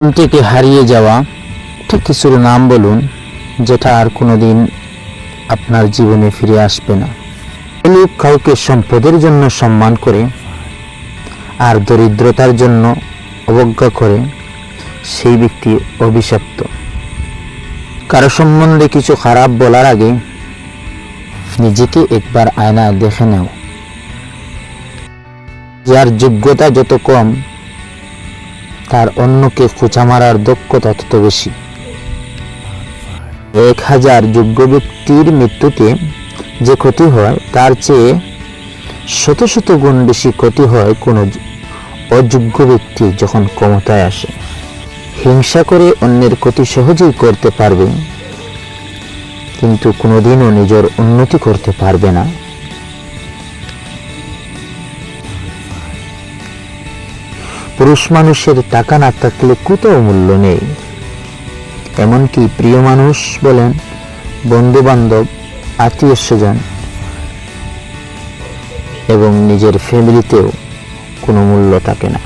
থেকে হারিয়ে যাওয়া ঠিক কিছুর নাম বলুন যেটা আর কোনোদিন আপনার জীবনে ফিরে আসবে না। লোক কাউকে সম্পদের জন্য সম্মান করে আর দরিদ্রতার জন্য অবজ্ঞা করে সেই ব্যক্তি অভিশপ্ত। কারো সম্বন্ধে কিছু খারাপ বলার আগে নিজেকে একবার আয়নায় দেখে নাও। যার যোগ্যতা যত কম তার অন্যকে খোঁচা মারার দক্ষতা তত বেশি। 1000 যোগ্য ব্যক্তির মৃত্যুতে যে ক্ষতি হয় তার চেয়ে শত শত গুণ বেশি ক্ষতি হয় কোনো অযোগ্য ব্যক্তি যখন ক্ষমতায় আসে। হিংসা করে অন্যের ক্ষতি সহজেই করতে পারবে, কিন্তু কোনোদিনও নিজের উন্নতি করতে পারবে না। পুরুষ মানুষের টাকা না থাকলে কোথাও মূল্য নেই, এমনকি প্রিয় মানুষ বলেন, বন্ধু বান্ধব, আত্মীয় স্বজন এবং নিজের ফ্যামিলিতেও কোনো মূল্য থাকে না।